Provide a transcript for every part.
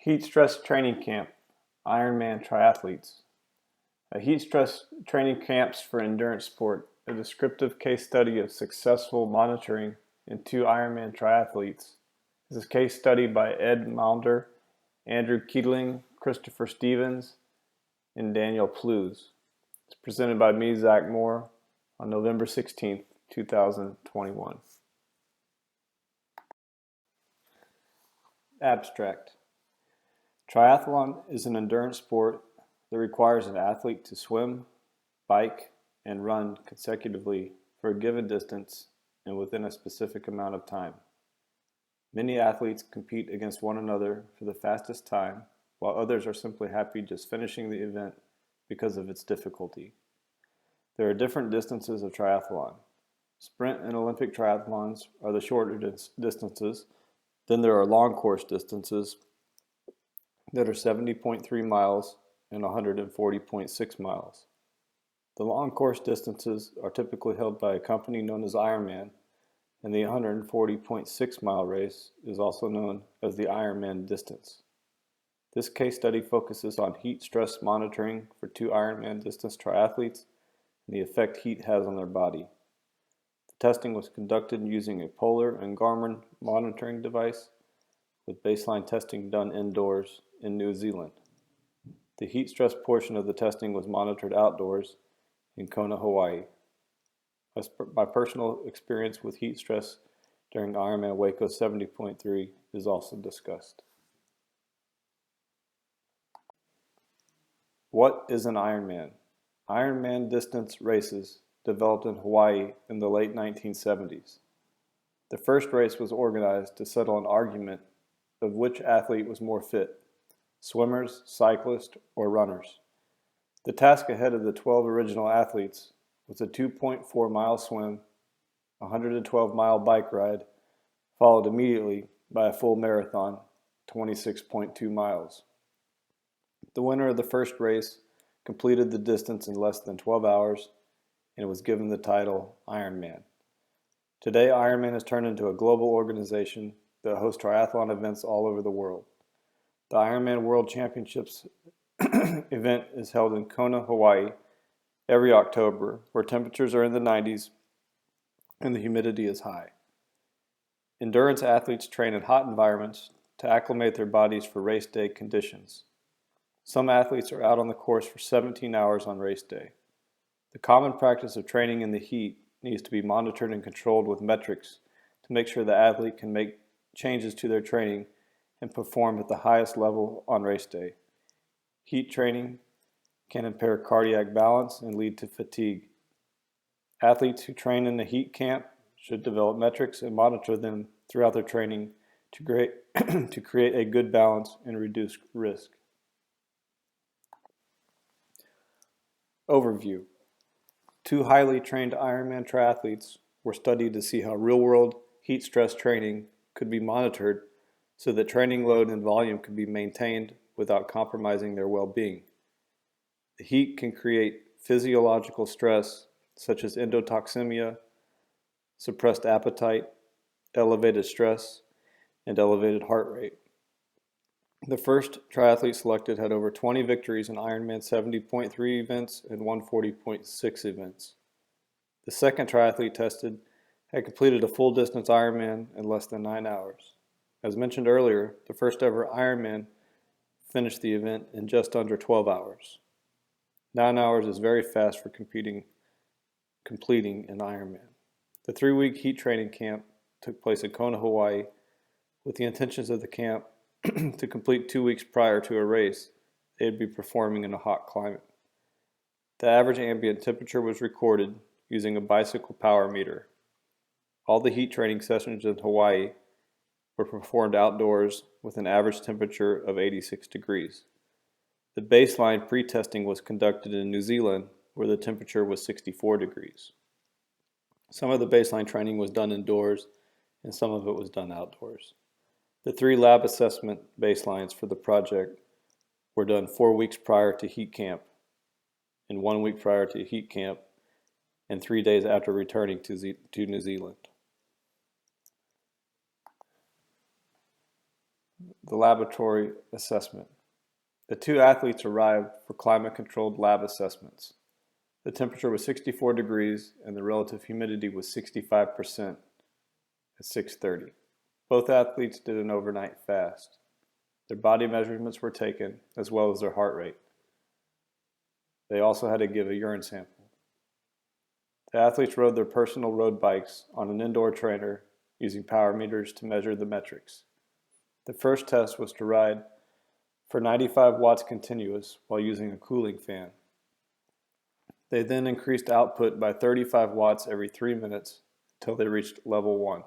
Heat stress training camp, Ironman triathletes. A heat stress training camps for endurance sport, a descriptive case study of successful monitoring in 2 Ironman triathletes. This is a case study by Ed Maunder, Andrew Keatling, Christopher Stevens, and Daniel Plews. It's presented by me, Zach Moore, on November 16th, 2021. Abstract. Triathlon is an endurance sport that requires an athlete to swim, bike, and run consecutively for a given distance and within a specific amount of time. Many athletes compete against one another for the fastest time, while others are simply happy just finishing the event because of its difficulty. There are different distances of triathlon. Sprint and Olympic triathlons are the shorter distances. Then there are long course distances that are 70.3 miles and 140.6 miles. The long course distances are typically held by a company known as Ironman, and the 140.6 mile race is also known as the Ironman distance. This case study focuses on heat stress monitoring for 2 Ironman distance triathletes and the effect heat has on their body. The testing was conducted using a Polar and Garmin monitoring device, with baseline testing done indoors in New Zealand. The heat stress portion of the testing was monitored outdoors in Kona, Hawaii. My personal experience with heat stress during Ironman Waco 70.3 is also discussed. What is an Ironman? Ironman distance races developed in Hawaii in the late 1970s. The first race was organized to settle an argument of which athlete was more fit, swimmers, cyclists, or runners. The task ahead of the 12 original athletes was a 2.4 mile swim, a 112-mile bike ride, followed immediately by a full marathon, 26.2 miles. The winner of the first race completed the distance in less than 12 hours and was given the title Ironman. Today, Ironman has turned into a global organization that hosts triathlon events all over the world. The Ironman World Championships event is held in Kona, Hawaii, every October, where temperatures are in the 90s and the humidity is high. Endurance athletes train in hot environments to acclimate their bodies for race day conditions. Some athletes are out on the course for 17 hours on race day. The common practice of training in the heat needs to be monitored and controlled with metrics to make sure the athlete can make changes to their training and perform at the highest level on race day. Heat training can impair cardiac balance and lead to fatigue. Athletes who train in the heat camp should develop metrics and monitor them throughout their training to create a good balance and reduce risk. Overview. 2 highly trained Ironman triathletes were studied to see how real-world heat stress training could be monitored so that training load and volume could be maintained without compromising their well-being. The heat can create physiological stress such as endotoxemia, suppressed appetite, elevated stress, and elevated heart rate. The first triathlete selected had over 20 victories in Ironman 70.3 events and 140.6 events. The second triathlete tested had completed a full distance Ironman in less than 9 hours. As mentioned earlier, the first ever Ironman finished the event in just under 12 hours. 9 hours is very fast for completing an Ironman. The 3-week heat training camp took place in Kona, Hawaii, with the intentions of the camp to complete 2 weeks prior to a race. They'd be performing in a hot climate. The average ambient temperature was recorded using a bicycle power meter. All the heat training sessions in Hawaii were performed outdoors with an average temperature of 86 degrees. The baseline pre-testing was conducted in New Zealand, where the temperature was 64 degrees. Some of the baseline training was done indoors, and some of it was done outdoors. The 3 lab assessment baselines for the project were done 4 weeks prior to heat camp, and 1 week prior to heat camp, and 3 days after returning to New Zealand. The laboratory assessment. The two athletes arrived for climate-controlled lab assessments. The temperature was 64 degrees and the relative humidity was 65% at 6:30. Both athletes did an overnight fast. Their body measurements were taken, as well as their heart rate. They also had to give a urine sample. The athletes rode their personal road bikes on an indoor trainer using power meters to measure the metrics. The first test was to ride for 95 watts continuous while using a cooling fan. They then increased output by 35 watts every 3 minutes until they reached level 1.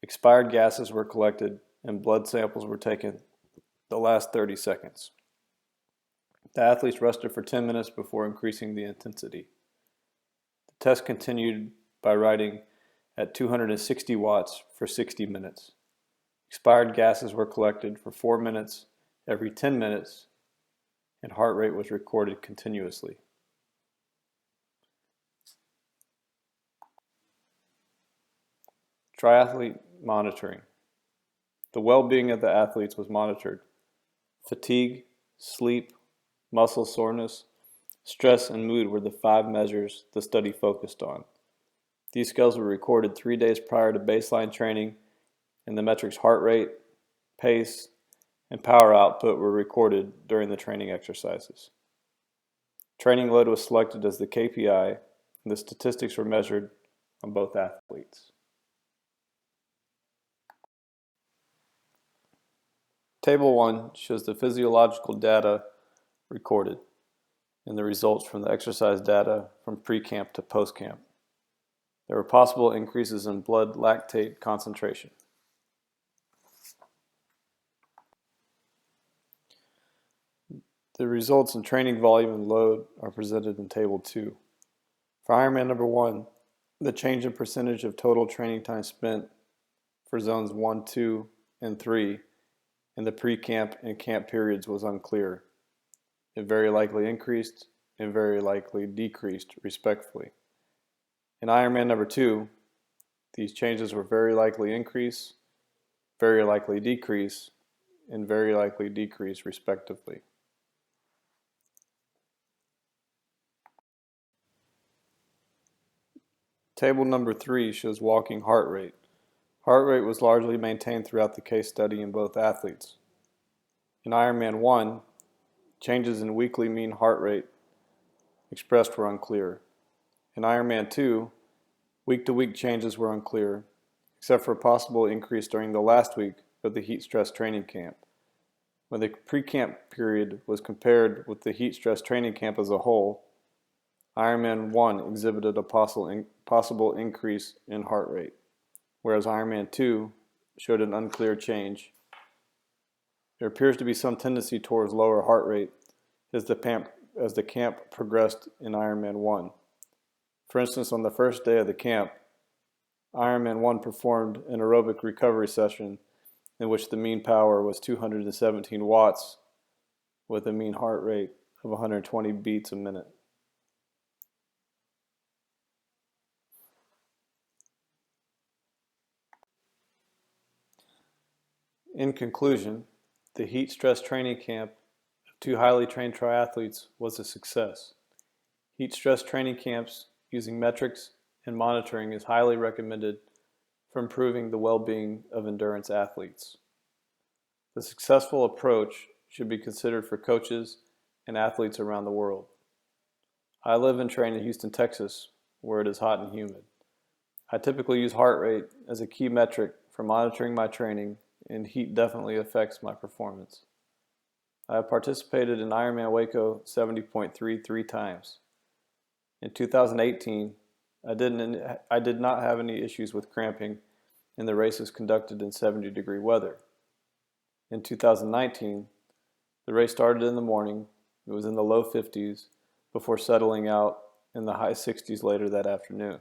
Expired gases were collected and blood samples were taken the last 30 seconds. The athletes rested for 10 minutes before increasing the intensity. The test continued by riding at 260 watts for 60 minutes. Expired gases were collected for 4 minutes every 10 minutes, and heart rate was recorded continuously. Triathlete monitoring. The well-being of the athletes was monitored. Fatigue, sleep, muscle soreness, stress, and mood were the 5 measures the study focused on. These scales were recorded 3 days prior to baseline training, and the metrics heart rate, pace, and power output were recorded during the training exercises. Training load was selected as the KPI, and the statistics were measured on both athletes. Table 1 shows the physiological data recorded and the results from the exercise data from pre-camp to post-camp. There were possible increases in blood lactate concentration. The results in training volume and load are presented in Table 2. For Ironman number 1, the change in percentage of total training time spent for zones 1, 2, and 3 in the pre-camp and camp periods was unclear. It very likely increased and very likely decreased, respectively. In Ironman number 2, these changes were very likely increase, very likely decrease, and very likely decrease, respectively. Table number 3 shows walking heart rate. Heart rate was largely maintained throughout the case study in both athletes. In Ironman 1, changes in weekly mean heart rate expressed were unclear. In Ironman 2, week-to-week changes were unclear, except for a possible increase during the last week of the heat stress training camp. When the pre-camp period was compared with the heat stress training camp as a whole, Ironman 1 exhibited a possible increase in heart rate, whereas Ironman 2 showed an unclear change. There appears to be some tendency towards lower heart rate as the camp progressed in Ironman 1. For instance, on the first day of the camp, Ironman 1 performed an aerobic recovery session in which the mean power was 217 watts with a mean heart rate of 120 beats a minute. In conclusion, the heat stress training camp of 2 highly trained triathletes was a success. Heat stress training camps using metrics and monitoring is highly recommended for improving the well-being of endurance athletes. The successful approach should be considered for coaches and athletes around the world. I live and train in Houston, Texas, where it is hot and humid. I typically use heart rate as a key metric for monitoring my training, and heat definitely affects my performance. I have participated in Ironman Waco 70.3 3 times. In 2018, I did not have any issues with cramping in the races conducted in 70-degree weather. In 2019, the race started in the morning. It was in the low 50s before settling out in the high 60s later that afternoon.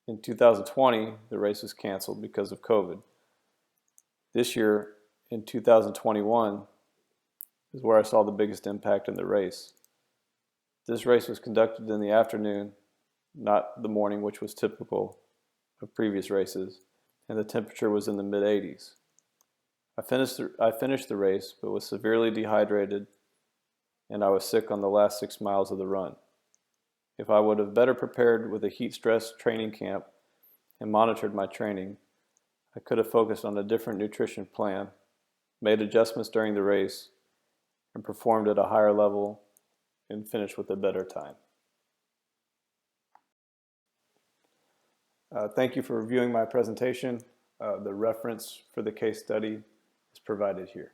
In 2020, the race was canceled because of COVID. This year, in 2021, is where I saw the biggest impact in the race. This race was conducted in the afternoon, not the morning, which was typical of previous races, and the temperature was in the mid-80s. I finished the race, but was severely dehydrated, and I was sick on the last 6 miles of the run. If I would have better prepared with a heat stress training camp and monitored my training, I could have focused on a different nutrition plan, made adjustments during the race, and performed at a higher level and finished with a better time. Thank you for reviewing my presentation. The reference for the case study is provided here.